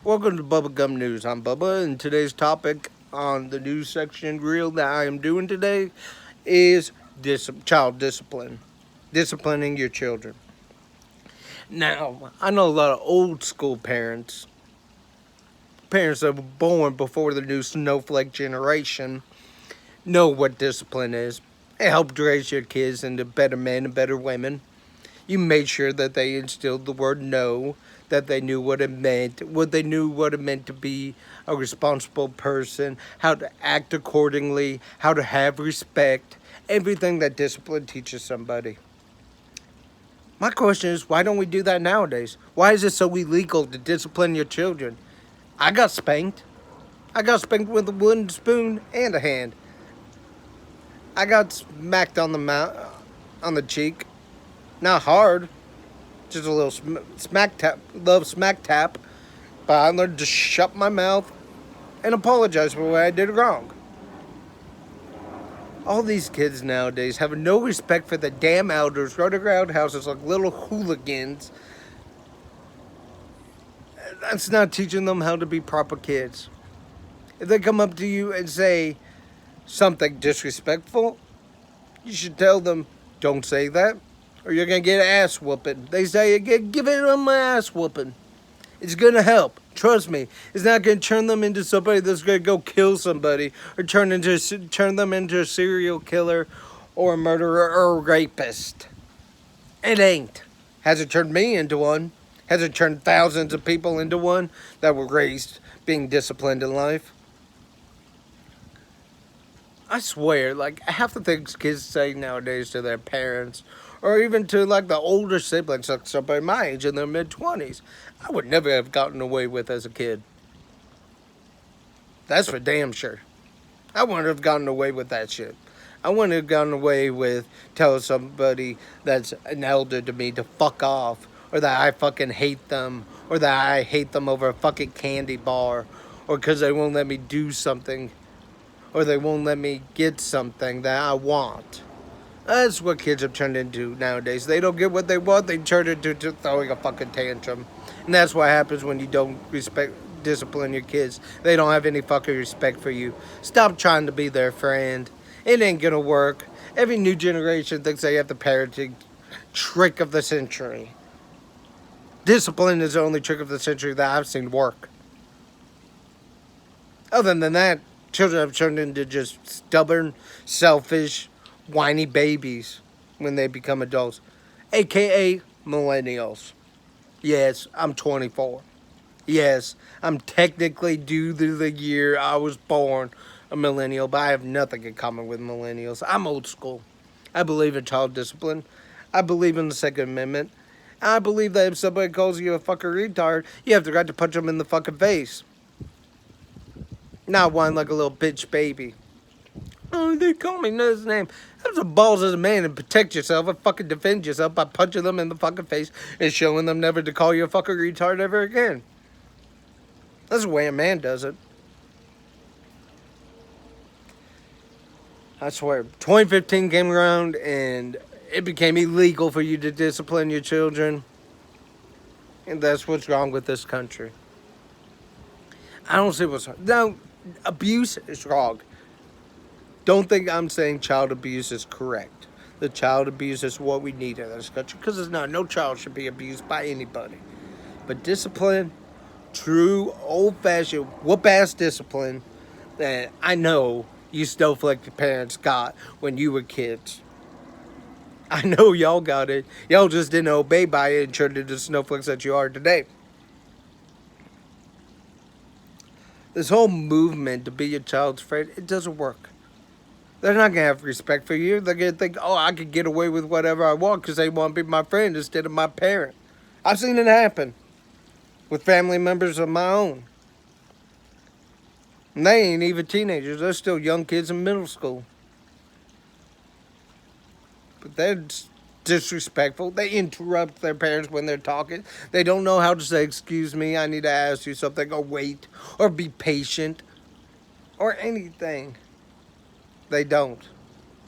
Welcome to BubbaGump News. I'm Bubba, and today's topic on the news section reel that I am doing today is child discipline. Disciplining your children. Now, I know a lot of old school parents that were born before the new snowflake generation, know what discipline is. It helped raise your kids into better men and better women. You made sure that they instilled the word no, that they knew what it meant, what it meant to be a responsible person, how to act accordingly, how to have respect, everything that discipline teaches somebody. My question is, why don't we do that nowadays? Why is it so illegal to discipline your children? I got spanked. I got spanked with a wooden spoon and a hand. I got smacked on the cheek. Not hard, just a little smack tap, love smack tap. But I learned to shut my mouth and apologize for what I did wrong. All these kids nowadays have no respect for the damn elders, running around houses like little hooligans. That's not teaching them how to be proper kids. If they come up to you and say something disrespectful, you should tell them, don't say that, or you're going to get an ass whooping. They say, give it on my ass whooping. It's going to help. Trust me. It's not going to turn them into somebody that's going to go kill somebody or turn them into a serial killer or a murderer or a rapist. It ain't. Hasn't turned me into one. Hasn't turned thousands of people into one that were raised being disciplined in life. I swear, like, half the things kids say nowadays to their parents, or even to, like, the older siblings, like somebody my age in their mid-20s, I would never have gotten away with as a kid. That's for damn sure. I wouldn't have gotten away with that shit. I wouldn't have gotten away with telling somebody that's an elder to me to fuck off, or that I fucking hate them, or that I hate them over a fucking candy bar, or because they won't let me do something, or they won't let me get something that I want. That's what kids have turned into nowadays. They don't get what they want, they turn it into throwing a fucking tantrum. And that's what happens when you don't discipline your kids. They don't have any fucking respect for you. Stop trying to be their friend. It ain't gonna work. Every new generation thinks they have the parenting trick of the century. Discipline is the only trick of the century that I've seen work. Other than that, children have turned into just stubborn, selfish, whiny babies when they become adults, aka millennials. Yes, I'm 24. Yes, I'm technically due to the year I was born a millennial, but I have nothing in common with millennials. I'm old school. I believe in child discipline. I believe in the Second Amendment. I believe that if somebody calls you a fucking retard, you have the right to punch them in the fucking face. Not whine like a little bitch baby. Oh, they call me his name. Have the balls as a man and protect yourself and fucking defend yourself by punching them in the fucking face and showing them never to call you a fucking retard ever again. That's the way a man does it. I swear, 2015 came around and it became illegal for you to discipline your children. And that's what's wrong with this country. I don't see what's wrong. Now, abuse is wrong. Don't think I'm saying child abuse is correct. The child abuse is what we need in this country, because no child should be abused by anybody. But discipline, true old-fashioned whoop-ass discipline that I know you snowflake parents got when you were kids. I know y'all got it. Y'all just didn't obey by it and turned into snowflakes that you are today. This whole movement to be your child's friend, it doesn't work. They're not going to have respect for you. They're going to think, oh, I could get away with whatever I want because they want to be my friend instead of my parent. I've seen it happen with family members of my own. And they ain't even teenagers. They're still young kids in middle school. But they're disrespectful. They interrupt their parents when they're talking. They don't know how to say, excuse me, I need to ask you something, or wait, or be patient, or anything. They don't.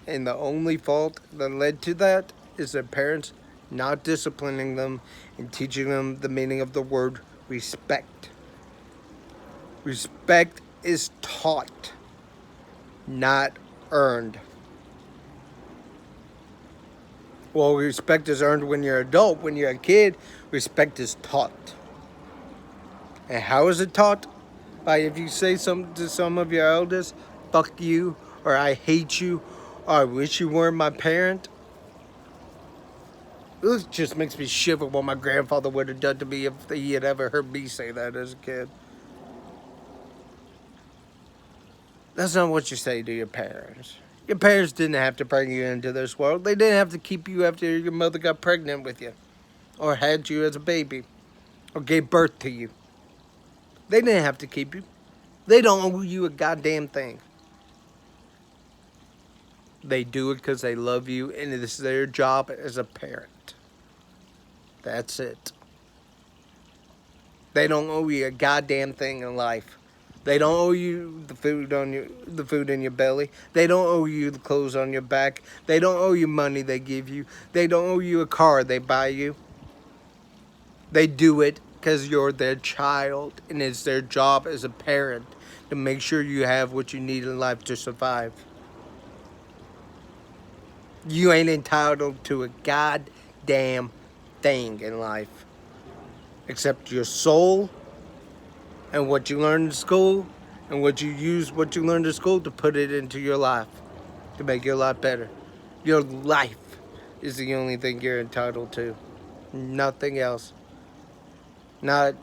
And the only fault that led to that is their parents not disciplining them and teaching them the meaning of the word respect. Respect is taught, not earned. Well, respect is earned when you're an adult. When you're a kid, respect is taught. And how is it taught? By if you say something to some of your elders, fuck you, or I hate you, or I wish you weren't my parent. It just makes me shiver what my grandfather would have done to me if he had ever heard me say that as a kid. That's not what you say to your parents. Your parents didn't have to bring you into this world. They didn't have to keep you after your mother got pregnant with you, or had you as a baby, or gave birth to you. They didn't have to keep you. They don't owe you a goddamn thing. They do it because they love you, and it's their job as a parent. That's it. They don't owe you a goddamn thing in life. They don't owe you the food in your belly. They don't owe you the clothes on your back. They don't owe you money they give you. They don't owe you a car they buy you. They do it because you're their child, and it's their job as a parent to make sure you have what you need in life to survive. You ain't entitled to a goddamn thing in life except your soul and what you learned in school, and what you learned in school to put it into your life to make your life better. Your life is the only thing you're entitled to. Nothing else. Not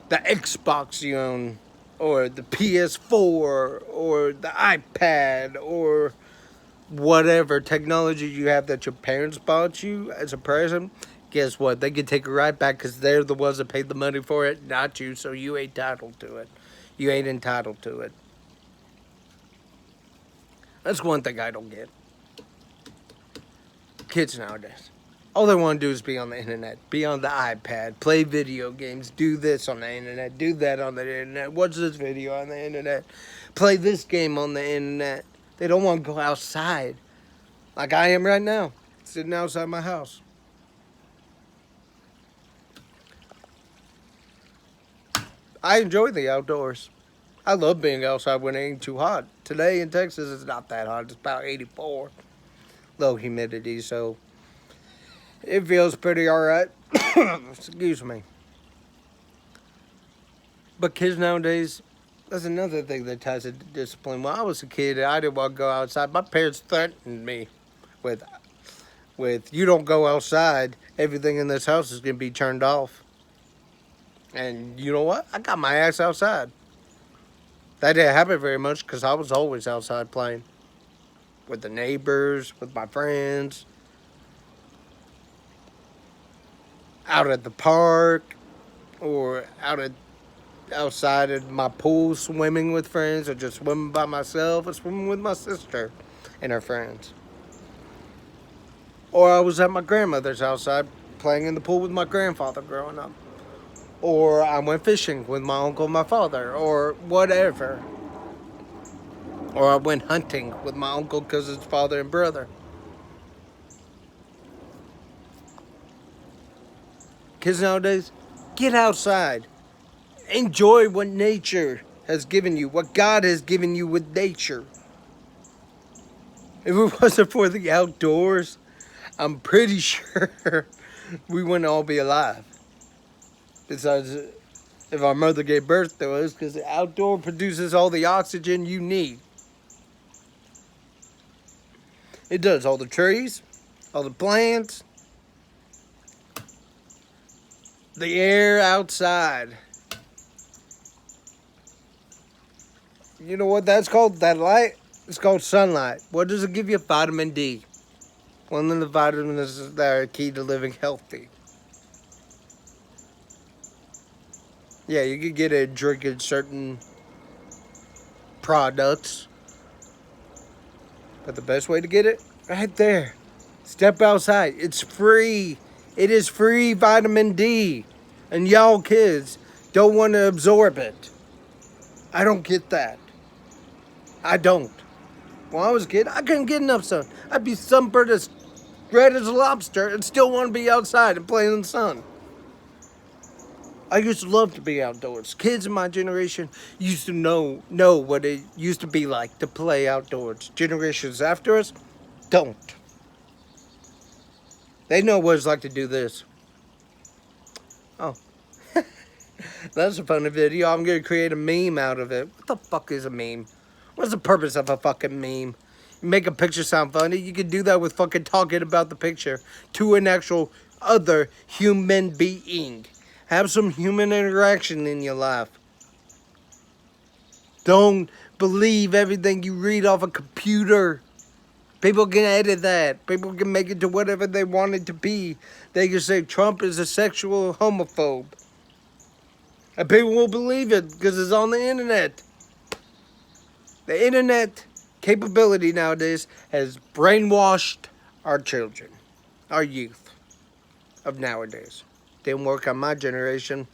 the Xbox you own, or the PS4, or the iPad, or whatever technology you have that your parents bought you as a present. Guess what? They can take it right back because they're the ones that paid the money for it, not you, so you ain't entitled to it. You ain't entitled to it. That's one thing I don't get. Kids nowadays. All they want to do is be on the internet, be on the iPad, play video games, do this on the internet, do that on the internet, watch this video on the internet, play this game on the internet. They don't want to go outside like I am right now, sitting outside my house. I enjoy the outdoors. I love being outside when it ain't too hot. Today in Texas, it's not that hot. It's about 84. Low humidity, so it feels pretty alright. Excuse me. But kids nowadays, that's another thing that ties into discipline. When I was a kid, I didn't want to go outside. My parents threatened me with you don't go outside, everything in this house is going to be turned off. And you know what? I got my ass outside. That didn't happen very much because I was always outside playing. With the neighbors, with my friends. Out at the park. Or outside at my pool swimming with friends. Or just swimming by myself. Or swimming with my sister and her friends. Or I was at my grandmother's outside playing in the pool with my grandfather growing up. Or I went fishing with my uncle and my father, or whatever. Or I went hunting with my uncle, cousin's father, and brother. Kids nowadays, get outside. Enjoy what nature has given you, what God has given you with nature. If it wasn't for the outdoors, I'm pretty sure we wouldn't all be alive. Besides, if our mother gave birth to us, because the outdoor produces all the oxygen you need. It does. All the trees, all the plants, the air outside. You know what that's called? That light? It's called sunlight. What does it give you? Vitamin D. One of the vitamins that are key to living healthy. Yeah, you could get it drinking certain products. But the best way to get it? Right there. Step outside. It's free. It is free vitamin D. And y'all kids don't want to absorb it. I don't get that. I don't. When I was a kid, I couldn't get enough sun. I'd be sunburned as red as a lobster and still want to be outside and play in the sun. I used to love to be outdoors. Kids in my generation used to know what it used to be like to play outdoors. Generations after us don't. They know what it's like to do this. Oh, that's a funny video. I'm gonna create a meme out of it. What the fuck is a meme? What's the purpose of a fucking meme? You make a picture sound funny. You can do that with fucking talking about the picture to an actual other human being. Have some human interaction in your life. Don't believe everything you read off a computer. People can edit that. People can make it to whatever they want it to be. They can say Trump is a sexual homophobe. And people will believe it because it's on the internet. The internet capability nowadays has brainwashed our children, our youth of nowadays. Didn't work on my generation.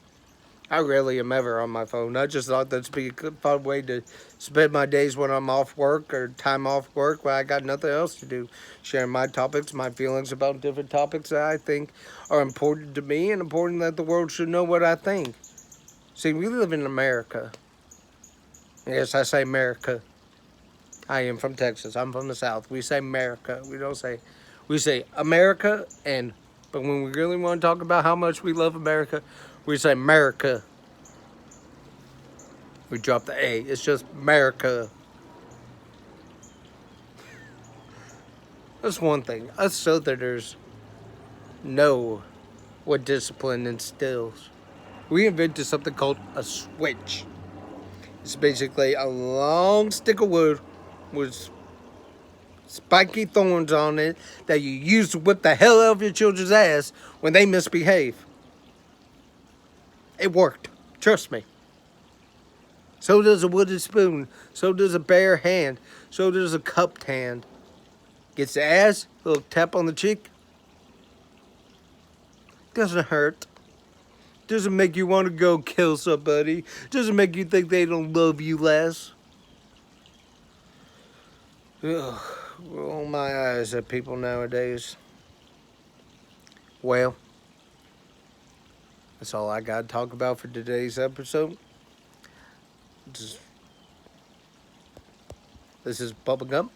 I rarely am ever on my phone. I just thought that'd be a good fun way to spend my days when I'm off work or time off work when I got nothing else to do. Sharing my topics, my feelings about different topics that I think are important to me and important that the world should know what I think. See, we live in America. Yes, I say America. I am from Texas. I'm from the South. We say America. We say America, but when we really want to talk about how much we love America, we say America. We drop the A. It's just America. That's one thing. Us Southerners know what discipline instills. We invented something called a switch. It's basically a long stick of wood with spiky thorns on it that you use to whip the hell out of your children's ass when they misbehave. It worked. Trust me. So does a wooden spoon. So does a bare hand. So does a cupped hand. Gets the ass, a little tap on the cheek. Doesn't hurt. Doesn't make you want to go kill somebody. Doesn't make you think they don't love you less. Ugh, roll my eyes at people nowadays. Well, that's all I got to talk about for today's episode. This is BubbaGump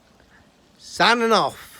signing off.